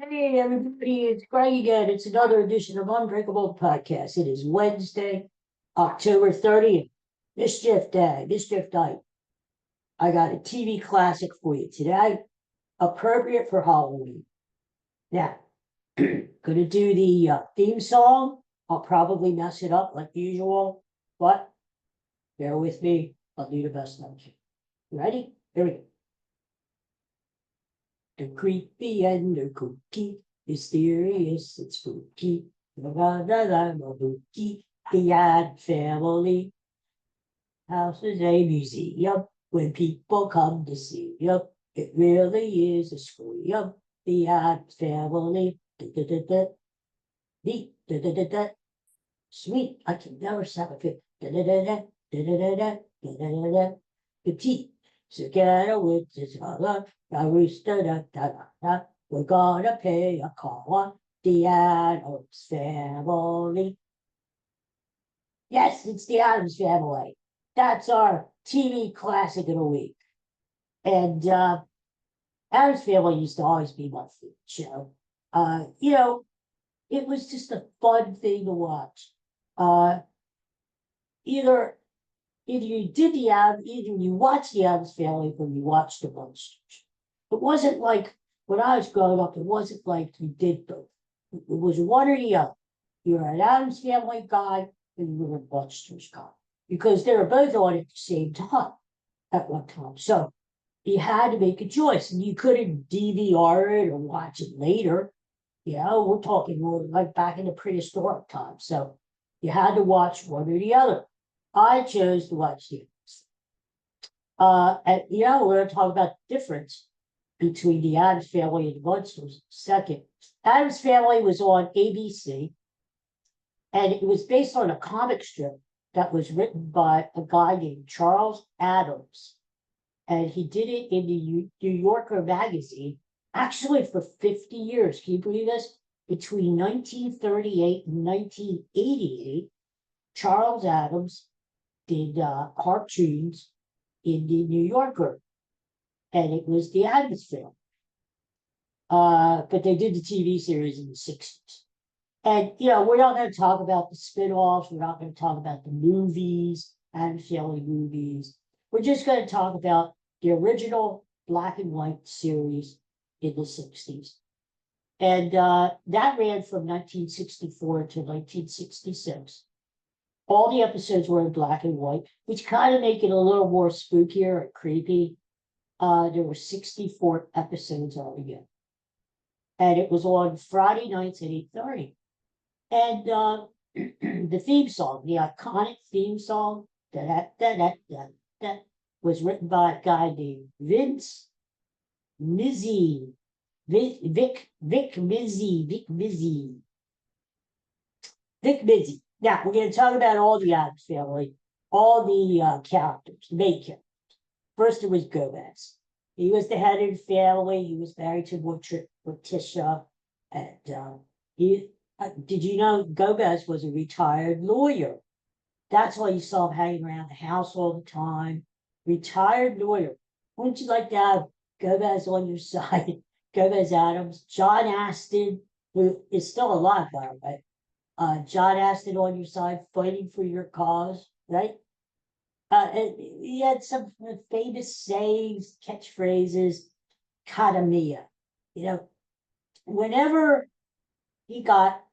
Hey everybody, it's Greg again. It's another edition of Unbreakable podcast. It is Wednesday, October 30th, Mischief Day, Mischief Night. I got a TV classic for you today, appropriate for Halloween. Now, gonna do the theme song. I'll probably mess it up like usual, but bear with me. I'll do the best I can. Ready? Here we go. The creepy and the kooky, mysterious and spooky. Spooky, the Ad Family. House is a museum when people come to see you. It really is a scream. The Ad Family. Da-da-da-da. The da-da-da-da. Sweet, I can never sound it. Da-da-da-da. Da-da-da-da. Da-da-da-da. The teeth. Together with his mother, we're gonna pay a call on the Addams Family. Yes, it's the Addams Family. That's our TV classic of the week. And Addams Family used to always be my favorite show. It was just a fun thing to watch. Either you did either you watched the Addams Family or you watched the Munsters. It wasn't like when I was growing up, it wasn't like you did both. It was one or the other. You were an Addams Family guy and you were a Munsters guy because they were both on at the same time at one time. So you had to make a choice and you couldn't DVR it or watch it later. We're talking more like back in the prehistoric time. So you had to watch one or the other. I chose to watch the and we're going to talk about the difference between the Addams Family and the Munsters. Second, Addams Family was on ABC, and it was based on a comic strip that was written by a guy named Charles Addams, and he did it in the New Yorker magazine, actually for 50 years. Can you believe this? Between 1938 and 1988, Charles Addams did cartoons in the New Yorker, and it was the Addams Family. But they did the TV series in the 60s. And, we're not going to talk about the spin-offs. We're not going to talk about the movies, Addams Family movies. We're just going to talk about the original black and white series in the 60s. And that ran from 1964 to 1966. All the episodes were in black and white, which kind of make it a little more spookier and creepy. There were 64 episodes altogether. And it was on Friday nights at 8:30. And the theme song, the iconic theme song, that was written by a guy named Vince Mizzy. Vic Mizzy. Now, we're going to talk about all the Addams Family, all the characters, the main characters. First, it was Gomez. He was the head of the family. He was married to Morticia. And did you know Gomez was a retired lawyer? That's why you saw him hanging around the house all the time. Retired lawyer. Wouldn't you like to have Gomez on your side? Gomez Addams, John Astin, who is still alive, by the way. John Astin on your side, fighting for your cause, right? And he had some famous sayings, catchphrases, Katamia. Whenever he got,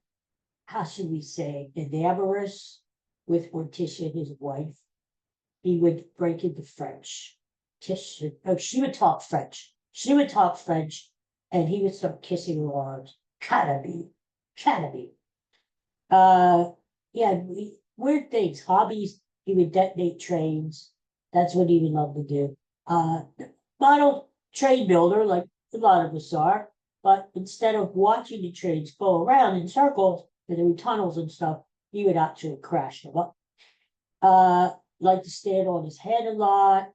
how should we say, enamourous with Morticia, his wife, he would break into French. She would talk French. She would talk French, and he would start kissing her arms. Katamia. Weird things, hobbies. He would detonate trains. That's what he would love to do. Model train builder, like a lot of us are, but instead of watching the trains go around in circles, and there were tunnels and stuff, he would actually crash them up. Like to stand on his head a lot.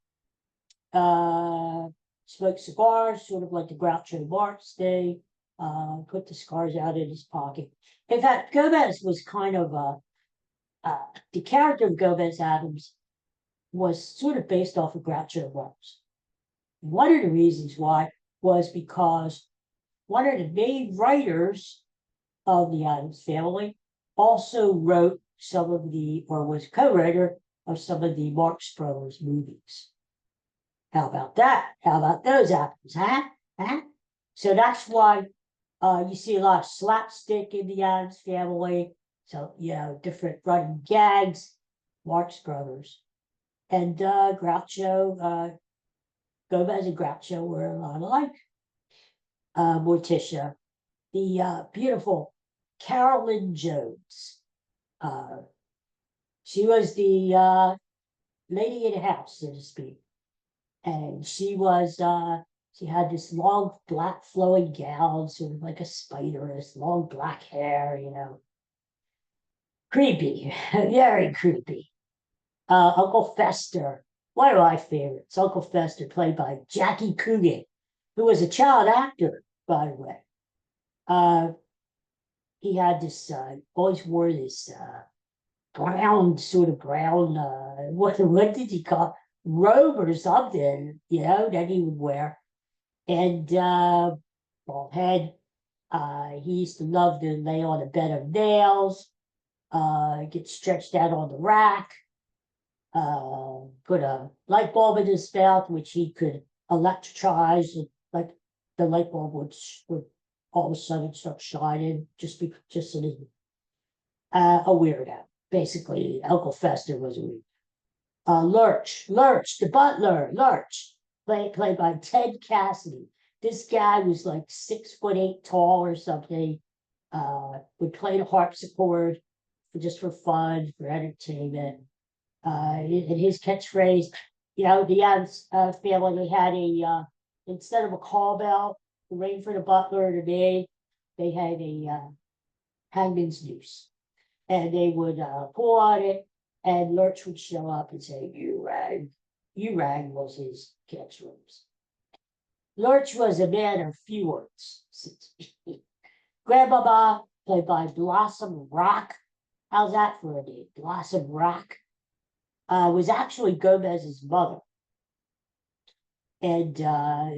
Smoke cigars, sort of like the Groucho Marx thing. Put the cigars out in his pocket. In fact, Gomez was kind of the character of Gomez Addams was sort of based off of Groucho Marx. One of the reasons why was because one of the main writers of the Addams Family, also wrote some of the, or was co-writer of some of the Marx Brothers movies. How about that? How about those apples, huh? Huh? So that's why you see a lot of slapstick in the Addams Family. So, different running gags, Marx Brothers. And Groucho, Gomez and Groucho were a lot alike. Morticia, the beautiful Carolyn Jones. She was the lady in the house, so to speak. And she had this long black flowing gown, sort of like a spider, this long black hair, Creepy, very creepy. Uncle Fester, one of my favorites. Uncle Fester, played by Jackie Coogan, who was a child actor, by the way. He had this, always wore this brown, what did he call it? Robe or something, that he would wear. And bald head. He used to love to lay on a bed of nails, get stretched out on the rack, put a light bulb in his mouth, which he could electricize, like the light bulb would all of a sudden start shining, just so that a weirdo. Basically, Uncle Fester was a weirdo. Lurch, the butler, Lurch, played by Ted Cassidy. This guy was like 6'8" tall or something. Would play the harpsichord just for fun, for entertainment. And his catchphrase, the Addams Family had instead of a call bell, to ring for the butler or the maid, they had a hangman's noose. And they would pull on it, and Lurch would show up and say, "You rang." "You rang" was his catchphrase. Lurch was a man of few words. Grandmama, played by Blossom Rock. How's that for a name? Blossom Rock. Was actually Gomez's mother. And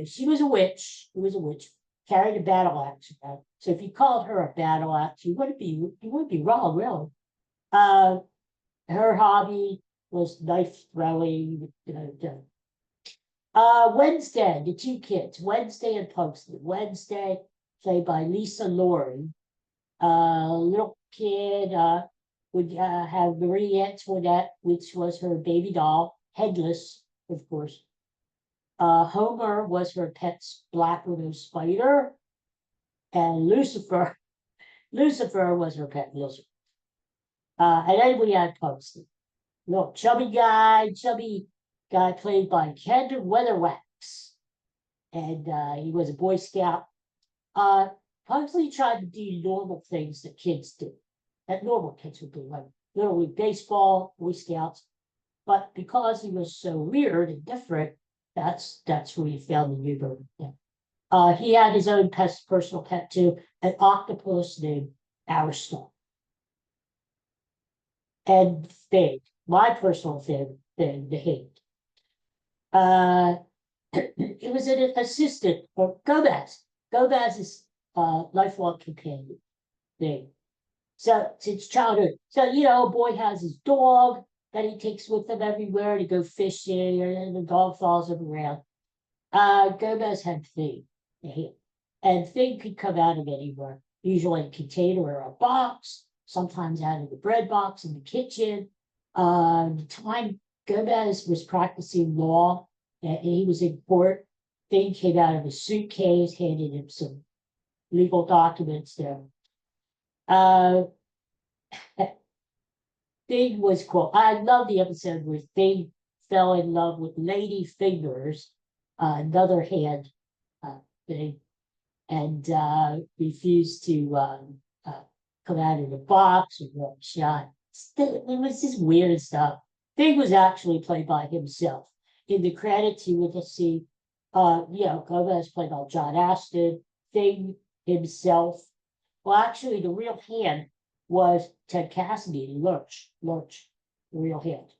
she was a witch. She was a witch. Carried a battle axe around. So if you called her a battle axe, you wouldn't be wrong, really. Her hobby was knife throwing. Wednesday, the two kids, Wednesday and Pugsley. Wednesday, played by Lisa Loring. Little kid would have Marie Antoinette, which was her baby doll, headless, of course. Homer was her pet black widow spider, and Lucifer was her pet lizard. And then we had Pugsley, little chubby guy played by Ken Weatherwax, and he was a Boy Scout. Pugsley tried to do normal things that kids do, that normal kids would do, like Little League Baseball, Boy Scouts. But because he was so weird and different, that's where he found the humor. Yeah. He had his own personal pet too, an octopus named Ariston. And Fig, my personal thing, the hate. It was an assistant for Gomez's lifelong companion thing. So since childhood, a boy has his dog that he takes with him everywhere to go fishing, and the dog follows him around. Gomez had Fig, and Fig could come out of anywhere, usually a container or a box, sometimes out of the bread box in the kitchen. The time Gomez was practicing law, and he was in court, Fig came out of a suitcase, handed him some legal documents there. Fig was cool. I love the episode where Fig fell in love with Lady Fingers, another hand thing, and refused to come out of the box or get shot. It was just weird stuff. Fig was actually played by himself. In the credits, you would just see, Gomez played by John Aston, Fig himself. Well, actually, the real hand was Ted Cassidy, Lurch, the real hand.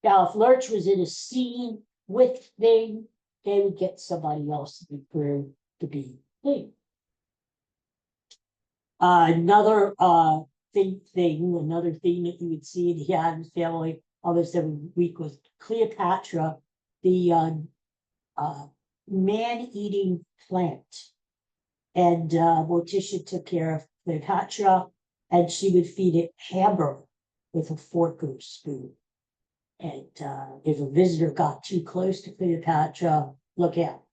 Now, if Lurch was in a scene with Fig, they would get somebody else to be proved to be Fig. Another another thing that you would see in the Addams Family almost every week was Cleopatra, the man-eating plant. And Morticia took care of Cleopatra, and she would feed it hamburger with a fork or a spoon. And if a visitor got too close to Cleopatra, look out.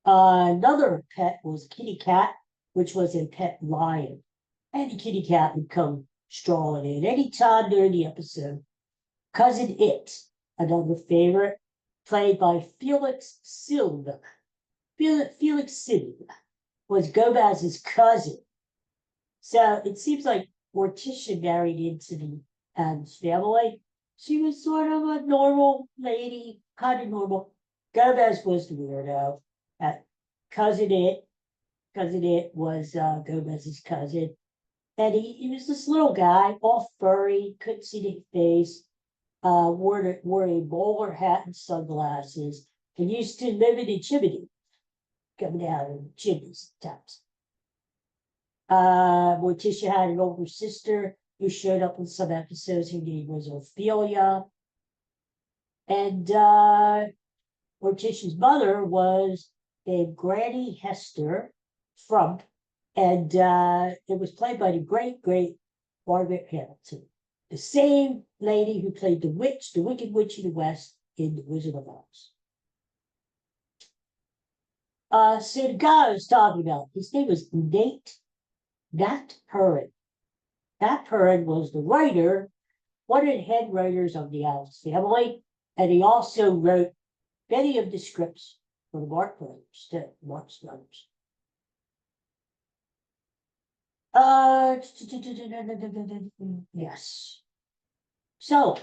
Another pet was kitty cat, which was a pet lion. And the kitty cat would come strolling in any time during the episode. Cousin It, another favorite, played by Felix Silva. Felix Silva was Gomez's cousin. So it seems like Morticia married into the Addams Family. She was sort of a normal lady, kind of normal. Gomez was the weirdo. Cousin It was Gomez's cousin. And he was this little guy, all furry, couldn't see his face, wore a bowler hat and sunglasses, and used to live in a chimney, coming down in chimneys sometimes. Morticia had an older sister who showed up in some episodes. Her name was Ophelia. And Morticia's mother was named Granny Hester Frump, and it was played by the great Margaret Hamilton, the same lady who played the witch, the Wicked Witch of the West in The Wizard of Oz. So the guy I was talking about, his name was Nat Perrin. Nat Perrin was the writer, one of the head writers of the Addams Family, and he also wrote many of the scripts for the Marx Brothers. Yes. So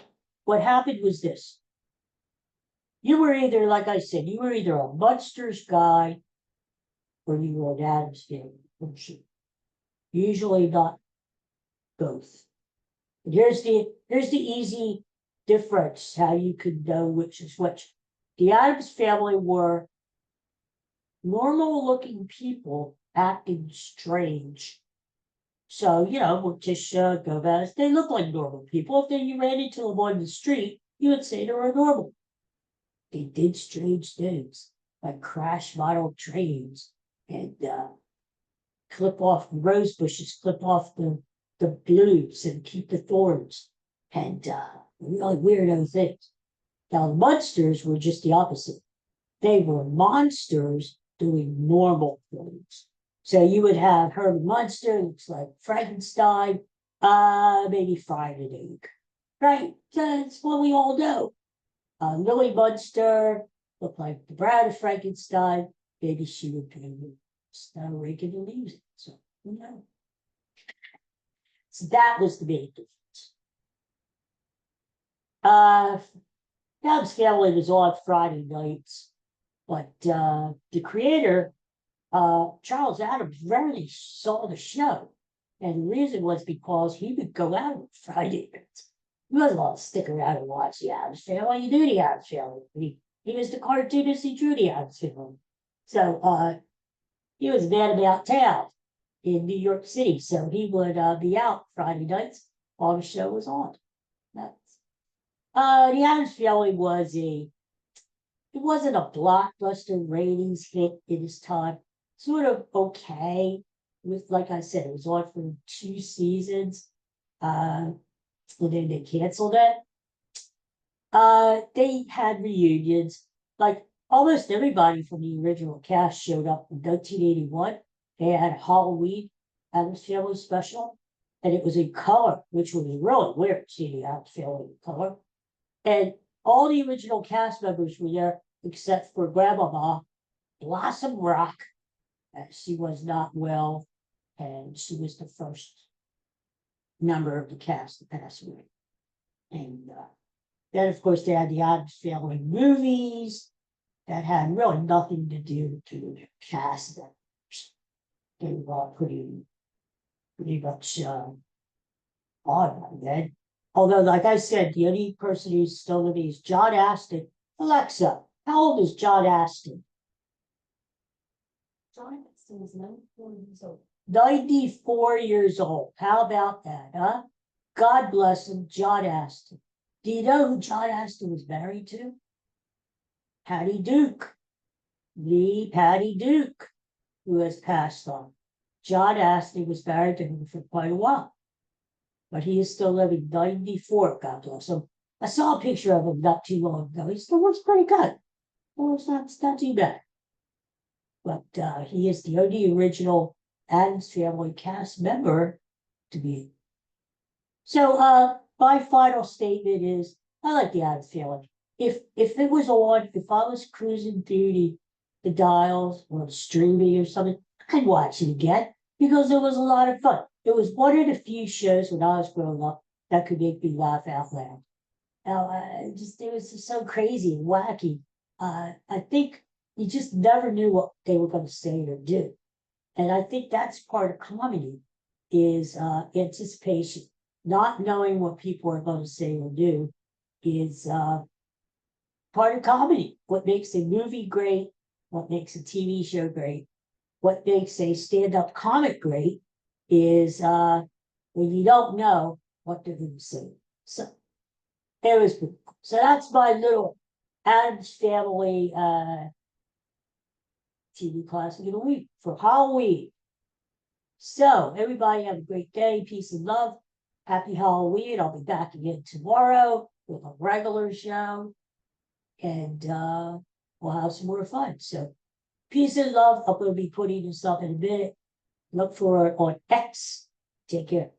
what happened was this. You were either, like I said, you were either a Munsters guy or you were an Addams Family. Usually not both. And here's the easy difference, how you could know which is which. The Addams Family were normal looking people acting strange. So, Morticia, Gomez, they look like normal people. If then you ran into them on the street, you would say they were normal. They did strange things, like crash model trains and clip off rose bushes, clip off the blues and keep the thorns, and really weirdo things. Now, the Munsters were just the opposite. They were monsters doing normal things. So you would have Herman Munster, looks like Frankenstein, maybe fried an egg. Right? That's what we all know. Lily Munster looked like the bride of Frankenstein. Maybe she would be raking the leaves. So, So that was the big difference. Addams Family was on Friday nights, but the creator, Charles Addams, rarely saw the show. And the reason was because he would go out on Friday nights. He wasn't going to stick around and watch the Addams Family. He knew the Addams Family. He was the cartoonist, he drew the Addams Family. So he was a man about town in New York City. So he would be out Friday nights while the show was on. The Addams Family it wasn't a blockbuster ratings hit in its time. Sort of okay. With, like I said, it was on for 2 seasons. And then they canceled it. They had reunions. Like almost everybody from the original cast showed up in 1981. They had Halloween Addams Family special, and it was in color, which was really weird seeing the Addams Family in color. And all the original cast members were there except for Grandmama Blossom Rock. She was not well, and she was the first member of the cast to pass away. And then, of course, they had the Addams Family movies that had really nothing to do to the cast. They were pretty much on by then. Although, like I said, the only person who's still living is John Astin. Alexa, how old is John Astin? John Astin was 94 years old. 94 years old. How about that, huh? God bless him, John Astin. Do you know who John Astin was married to? Patty Duke. The Patty Duke, who has passed on. John Astin was married to him for quite a while. But he is still living, 94, God bless him. I saw a picture of him not too long ago. He still looks pretty good. Well, it's not too bad. But he is the only original Addams Family cast member to be. So my final statement is I like the Addams Family. If it was on, if I was cruising through the dials or streaming or something, I'd watch it again because it was a lot of fun. It was one of the few shows when I was growing up that could make me laugh out loud. Now, it was just so crazy and wacky. I think you just never knew what they were going to say or do. And I think that's part of comedy is anticipation. Not knowing what people are going to say or do is part of comedy. What makes a movie great, what makes a TV show great, what makes a stand-up comic great is when you don't know what they're going to say. So it was pretty cool. So that's my little Addams Family TV classic of the week for Halloween. So everybody have a great day, peace and love. Happy Halloween. I'll be back again tomorrow with a regular show. And we'll have some more fun. So peace and love. I'm going to be putting this up in a minute. Look for it on X. Take care.